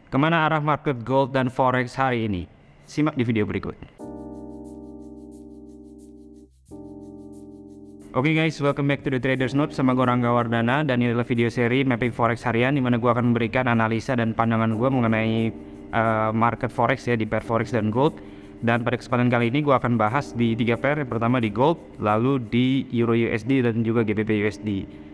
Kemana arah market gold dan forex hari ini? Simak di video berikut. Oke guys, welcome back to the Traders Note sama gue Rangga Wardana, dan ini adalah video seri mapping forex harian dimana gue akan memberikan analisa dan pandangan gue mengenai market forex ya, di pair forex dan gold. Dan pada kesempatan kali ini gue akan bahas di 3 pair, yang pertama di gold, lalu di Euro USD dan juga GBP USD.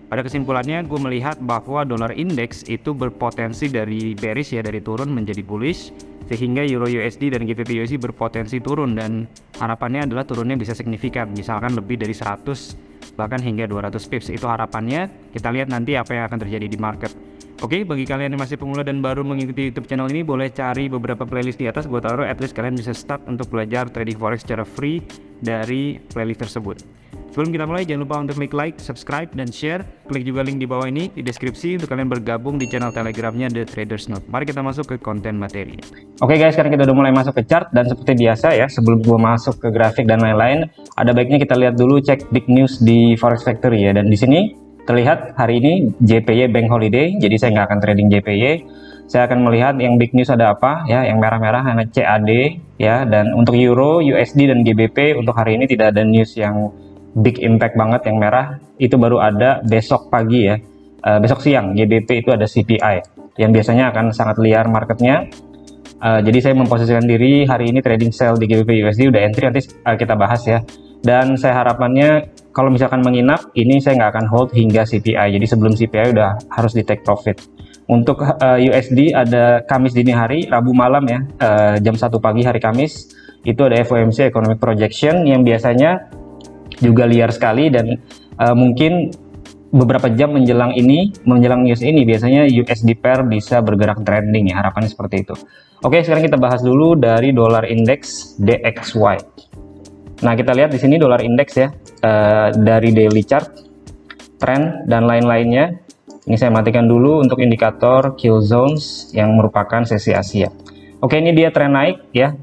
Pada kesimpulannya gue melihat bahwa dolar index itu berpotensi dari bearish ya, dari turun menjadi bullish, sehingga Euro USD dan GBP USD berpotensi turun, dan harapannya adalah turunnya bisa signifikan, misalkan lebih dari 100 bahkan hingga 200 pips. Itu harapannya. Kita lihat nanti apa yang akan terjadi di market. Oke, bagi kalian yang masih pemula dan baru mengikuti YouTube channel ini, boleh cari beberapa playlist di atas. Gue taruh at least kalian bisa start untuk belajar trading forex secara free dari playlist tersebut. Sebelum kita mulai, jangan lupa untuk klik like, subscribe, dan share. Klik juga link di bawah ini di deskripsi untuk kalian bergabung di channel telegramnya The Traders Note. Mari kita masuk ke konten materi. Oke guys, sekarang kita udah mulai masuk ke chart, dan seperti biasa ya, sebelum gue masuk ke grafik dan lain-lain, ada baiknya kita lihat dulu cek big news di Forex Factory ya. Dan di sini terlihat hari ini JPY Bank Holiday, jadi saya nggak akan trading JPY. Saya akan melihat yang big news ada apa ya, yang merah-merah hanya CAD ya. Dan untuk Euro, USD, dan GBP untuk hari ini tidak ada news yang big impact banget. Yang merah itu baru ada besok pagi ya, besok siang. GBP itu ada CPI yang biasanya akan sangat liar marketnya. Jadi saya memposisikan diri hari ini trading sell di GBP USD, udah entry, nanti kita bahas ya. Dan saya harapannya kalau misalkan menginap ini, saya nggak akan hold hingga CPI. Jadi sebelum CPI udah harus di take profit. Untuk USD ada Kamis dini hari, Rabu malam ya, jam 1 pagi hari Kamis itu ada FOMC Economic Projection yang biasanya juga liar sekali, dan mungkin beberapa jam menjelang news ini biasanya USD pair bisa bergerak trending ya, harapannya seperti itu. Oke, sekarang kita bahas dulu dari dolar index DXY. Nah, kita lihat di sini dolar index ya, dari daily chart, trend dan lain-lainnya. Ini saya matikan dulu untuk indikator kill zones yang merupakan sesi Asia. Oke, ini dia tren naik ya,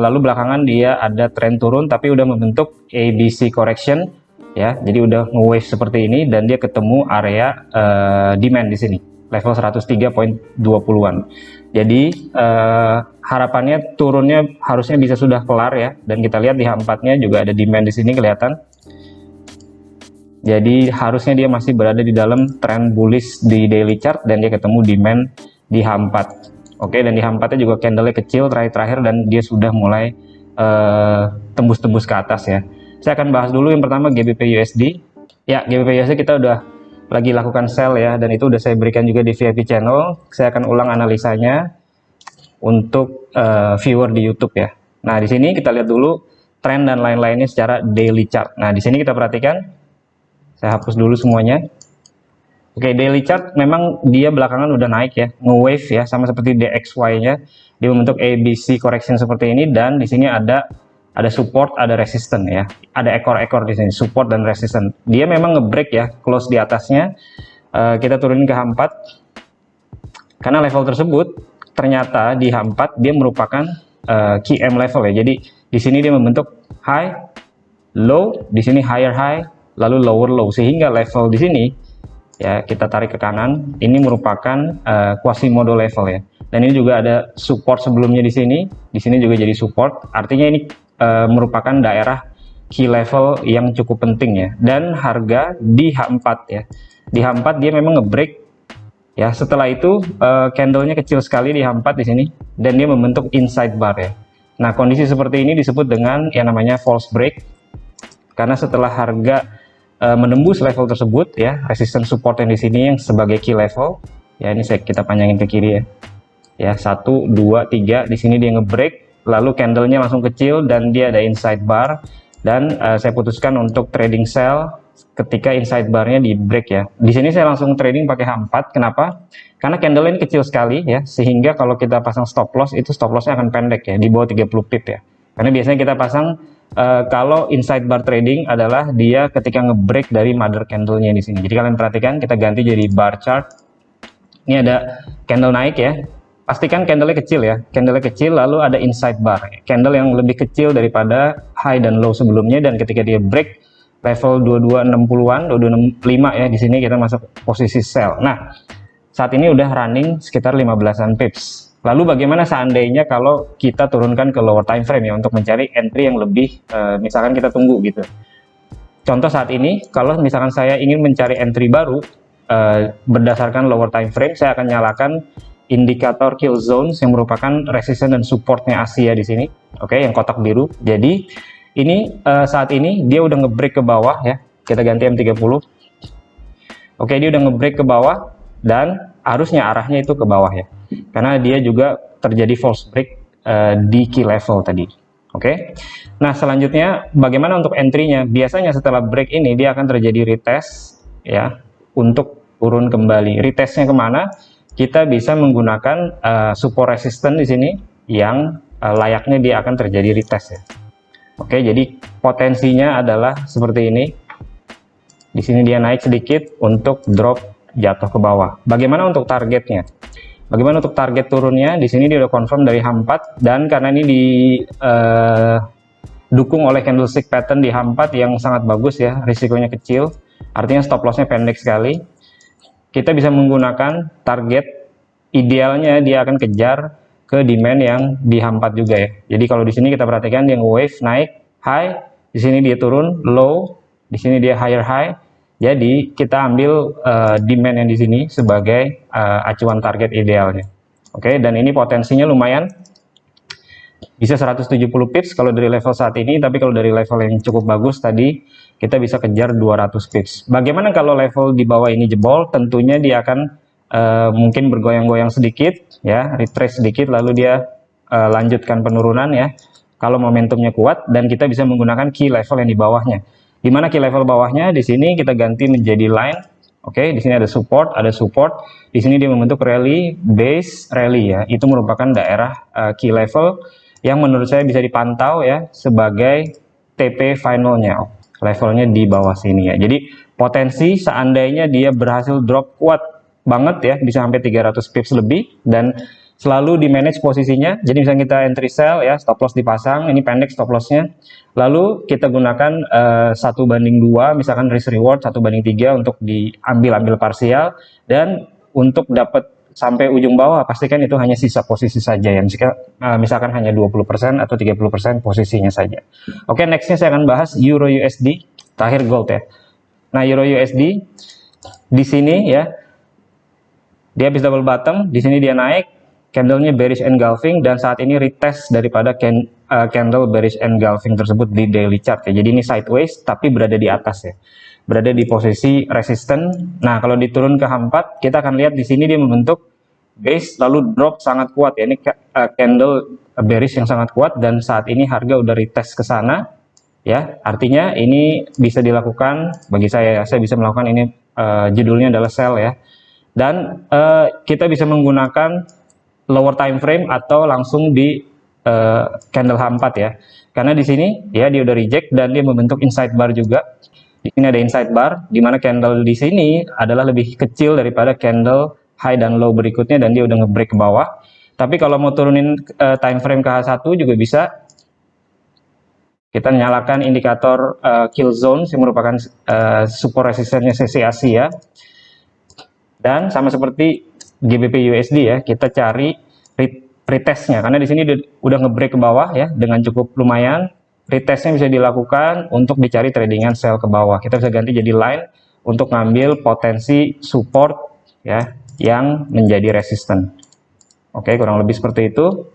lalu belakangan dia ada tren turun tapi udah membentuk ABC correction ya, jadi udah nge-wave seperti ini, dan dia ketemu area demand di sini level 103.20-an. Jadi harapannya turunnya harusnya bisa sudah kelar ya, dan kita lihat di H4-nya juga ada demand di sini kelihatan. Jadi harusnya dia masih berada di dalam tren bullish di daily chart, dan dia ketemu demand di H4. Oke, dan di H4-nya juga candle-nya kecil terakhir, dan dia sudah mulai tembus-tembus ke atas ya. Saya akan bahas dulu yang pertama GBP USD. Ya, GBP USD kita udah lagi lakukan sell ya, dan itu udah saya berikan juga di VIP channel. Saya akan ulang analisanya untuk viewer di YouTube ya. Nah, di sini kita lihat dulu tren dan lain-lainnya secara daily chart. Nah, di sini kita perhatikan. Saya hapus dulu semuanya. Oke, daily chart memang dia belakangan udah naik ya, nge-wave ya, sama seperti DXY-nya. Dia membentuk ABC correction seperti ini, dan di sini ada support, ada resistance ya. Ada ekor-ekor di sini, support dan resistance. Dia memang nge-break ya, close di atasnya. Kita turunin ke H4. Karena level tersebut ternyata di H4 dia merupakan key M level ya. Jadi di sini dia membentuk high, low, di sini higher high, lalu lower low, sehingga level di sini ya, kita tarik ke kanan, ini merupakan Quasimodo level ya. Dan ini juga ada support sebelumnya di sini juga jadi support. Artinya ini merupakan daerah key level yang cukup penting ya. Dan harga di H4 ya, di H4 dia memang ngebreak ya. Setelah itu candlenya kecil sekali di H4 di sini, dan dia membentuk inside bar ya. Nah, kondisi seperti ini disebut dengan yang namanya false break, karena setelah harga menembus level tersebut ya, resistance support yang di sini yang sebagai key level ya, ini kita panjangin ke kiri ya, 1 2 3, di sini dia ngebreak, lalu candlenya langsung kecil dan dia ada inside bar, dan saya putuskan untuk trading sell ketika inside barnya di break ya. Di sini saya langsung trading pakai H4. Kenapa? Karena candle ini kecil sekali ya, sehingga kalau kita pasang stop loss itu stop lossnya akan pendek ya, di bawah 30 pip ya. Karena biasanya kita pasang kalau inside bar trading adalah dia ketika ngebreak dari mother candle-nya di sini. Jadi kalian perhatikan, kita ganti jadi bar chart. Ini ada candle naik ya. Pastikan candle-nya kecil ya. Candle-nya kecil, lalu ada inside bar. Candle yang lebih kecil daripada high dan low sebelumnya, dan ketika dia break level 2260-an, 2265 ya, di sini kita masuk posisi sell. Nah, saat ini udah running sekitar 15-an pips. Lalu bagaimana seandainya kalau kita turunkan ke lower time frame ya untuk mencari entry yang lebih misalkan kita tunggu gitu. Contoh saat ini kalau misalkan saya ingin mencari entry baru berdasarkan lower time frame, saya akan nyalakan indikator kill zones yang merupakan resistance dan supportnya Asia di sini. Oke, yang kotak biru. Jadi ini saat ini dia udah ngebreak ke bawah ya. Kita ganti M30. Oke, dia udah ngebreak ke bawah dan harusnya arahnya itu ke bawah ya. Karena dia juga terjadi false break di key level tadi. Oke. Nah, selanjutnya bagaimana untuk entry-nya? Biasanya setelah break ini dia akan terjadi retest ya untuk turun kembali. Retestnya kemana? Kita bisa menggunakan support resistance di sini yang layaknya dia akan terjadi retest ya. Oke, jadi potensinya adalah seperti ini. Di sini dia naik sedikit untuk drop jatuh ke bawah. Bagaimana untuk targetnya? Bagaimana untuk target turunnya? Di sini dia udah confirm dari H4 dan karena ini didukung oleh candlestick pattern di H4 yang sangat bagus ya, risikonya kecil. Artinya stop lossnya pendek sekali. Kita bisa menggunakan target idealnya dia akan kejar ke demand yang di H4 juga ya. Jadi kalau di sini kita perhatikan yang wave naik high, di sini dia turun low, di sini dia higher high. Jadi kita ambil demand yang di sini sebagai acuan target idealnya. Oke, dan ini potensinya lumayan. Bisa 170 pips kalau dari level saat ini, tapi kalau dari level yang cukup bagus tadi kita bisa kejar 200 pips. Bagaimana kalau level di bawah ini jebol? Tentunya dia akan mungkin bergoyang-goyang sedikit ya, retrace sedikit lalu dia lanjutkan penurunan ya. Kalau momentumnya kuat dan kita bisa menggunakan key level yang di bawahnya. Di mana key level bawahnya? Di sini kita ganti menjadi line. Oke, di sini ada support, Di sini dia membentuk rally, base rally ya. Itu merupakan daerah key level yang menurut saya bisa dipantau ya sebagai TP finalnya. Levelnya di bawah sini ya. Jadi potensi seandainya dia berhasil drop kuat banget ya, bisa sampai 300 pips lebih dan selalu di manage posisinya. Jadi misalnya kita entry sell ya, stop loss dipasang, ini pendek stop lossnya. Lalu kita gunakan 1:2, misalkan risk reward 1:3 untuk diambil parsial, dan untuk dapat sampai ujung bawah pastikan itu hanya sisa posisi saja ya, misalkan hanya 20% atau 30% posisinya saja. Oke, nextnya saya akan bahas Euro USD, terakhir gold ya. Nah, Euro USD di sini ya, dia habis double bottom, di sini dia naik, candlenya bearish engulfing dan saat ini retest daripada candle bearish engulfing tersebut di daily chart ya. Jadi ini sideways tapi berada di atas ya, berada di posisi resisten. Nah, kalau diturun ke H4 kita akan lihat di sini dia membentuk base lalu drop sangat kuat ya. Ini candle bearish yang sangat kuat dan saat ini harga udah retest ke sana ya. Artinya ini bisa dilakukan bagi saya ya, saya bisa melakukan ini, judulnya adalah sell ya. Dan kita bisa menggunakan lower time frame atau langsung di candle H4 ya. Karena di sini ya dia udah reject dan dia membentuk inside bar juga. Di sini ada inside bar di mana candle di sini adalah lebih kecil daripada candle high dan low berikutnya dan dia udah ngebreak ke bawah. Tapi kalau mau turunin time frame ke H1 juga bisa. Kita nyalakan indikator kill zone yang merupakan support resistennya sesi Asia. Dan sama seperti GBP USD ya, kita cari retestnya karena di sini udah ngebreak ke bawah ya dengan cukup lumayan. Retestnya bisa dilakukan untuk dicari tradingan sell ke bawah. Kita bisa ganti jadi line untuk ngambil potensi support ya yang menjadi resisten. Oke, kurang lebih seperti itu.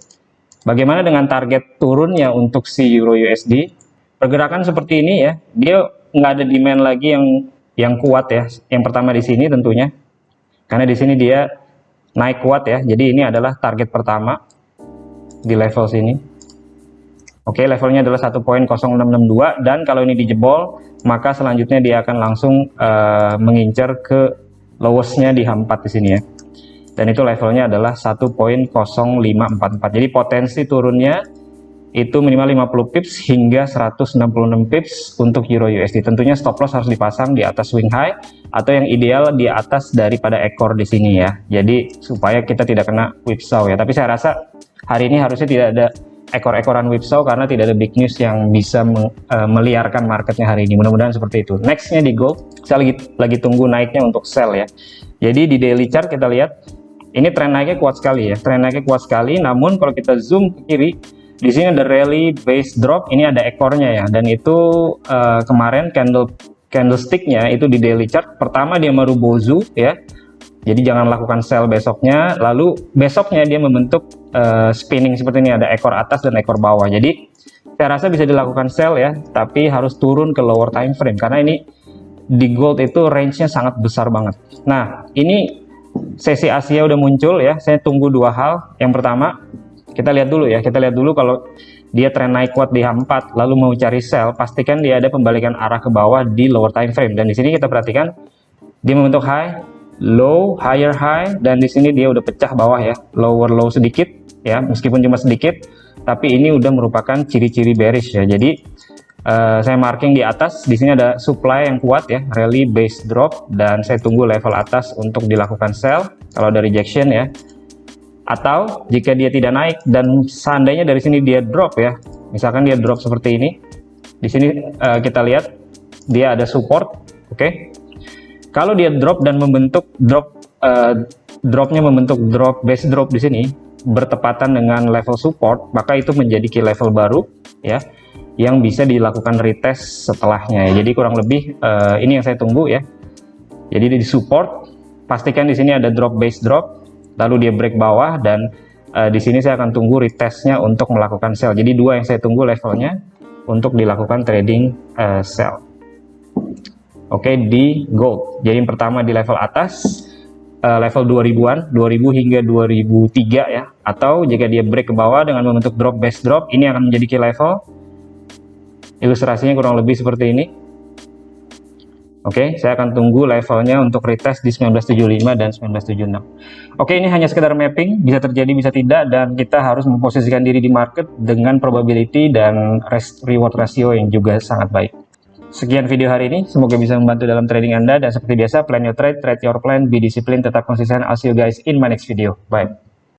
Bagaimana dengan target turunnya untuk si Euro USD? Pergerakan seperti ini ya, dia nggak ada demand lagi yang kuat ya. Yang pertama di sini tentunya, karena di sini dia naik kuat ya. Jadi ini adalah target pertama di level sini. Oke, levelnya adalah 1.0662 dan kalau ini dijebol, maka selanjutnya dia akan langsung mengincar ke lowestnya di H4 di sini ya. Dan itu levelnya adalah 1.0544. Jadi potensi turunnya itu minimal 50 pips hingga 166 pips untuk Euro USD. Tentunya stop loss harus dipasang di atas swing high atau yang ideal di atas daripada ekor di sini ya. Jadi supaya kita tidak kena whipsaw ya. Tapi saya rasa hari ini harusnya tidak ada ekor-ekoran whipsaw karena tidak ada big news yang bisa meliarkan marketnya hari ini. Mudah-mudahan seperti itu. Nextnya di gold, saya lagi tunggu naiknya untuk sell ya. Jadi di daily chart kita lihat Ini tren naiknya kuat sekali ya, tren naiknya kuat sekali. Namun kalau kita zoom ke kiri, di sini ada rally base drop, ini ada ekornya ya, dan itu kemarin candlesticknya itu di daily chart. Pertama dia Marubozu ya, jadi jangan lakukan sell besoknya. Lalu besoknya dia membentuk spinning seperti ini, ada ekor atas dan ekor bawah. Jadi saya rasa bisa dilakukan sell ya, tapi harus turun ke lower time frame karena ini di gold itu range-nya sangat besar banget. Nah, ini sesi Asia udah muncul ya. Saya tunggu dua hal. Yang pertama, kita lihat dulu ya. Kita lihat dulu kalau dia tren naik kuat di H4 lalu mau cari sell, pastikan dia ada pembalikan arah ke bawah di lower time frame. Dan di sini kita perhatikan dia membentuk high, low, higher high, dan di sini dia udah pecah bawah ya. Lower low sedikit ya, meskipun cuma sedikit, tapi ini udah merupakan ciri-ciri bearish ya. Jadi saya marking di atas, di sini ada supply yang kuat ya, rally base drop, dan saya tunggu level atas untuk dilakukan sell kalau ada rejection ya. Atau jika dia tidak naik dan seandainya dari sini dia drop ya, misalkan dia drop seperti ini, di sini kita lihat dia ada support, oke? Kalau dia drop dan membentuk dropnya membentuk base drop di sini bertepatan dengan level support, maka itu menjadi key level baru ya, yang bisa dilakukan retest setelahnya. Jadi kurang lebih ini yang saya tunggu ya. Jadi di support, pastikan di sini ada base drop, lalu dia break bawah, dan di sini saya akan tunggu retestnya untuk melakukan sell. Jadi dua yang saya tunggu levelnya untuk dilakukan trading sell. Oke, di gold. Jadi yang pertama di level atas, level 2000-an, 2000 hingga 2003 ya. Atau jika dia break ke bawah dengan membentuk base drop, ini akan menjadi key level. Ilustrasinya kurang lebih seperti ini. Oke, saya akan tunggu levelnya untuk retest di 1975 dan 1976. Oke, ini hanya sekedar mapping, bisa terjadi bisa tidak, dan kita harus memposisikan diri di market dengan probability dan reward ratio yang juga sangat baik. Sekian video hari ini, semoga bisa membantu dalam trading Anda, dan seperti biasa, plan your trade, trade your plan, be disciplined, tetap konsisten. I'll see you guys in my next video. Bye.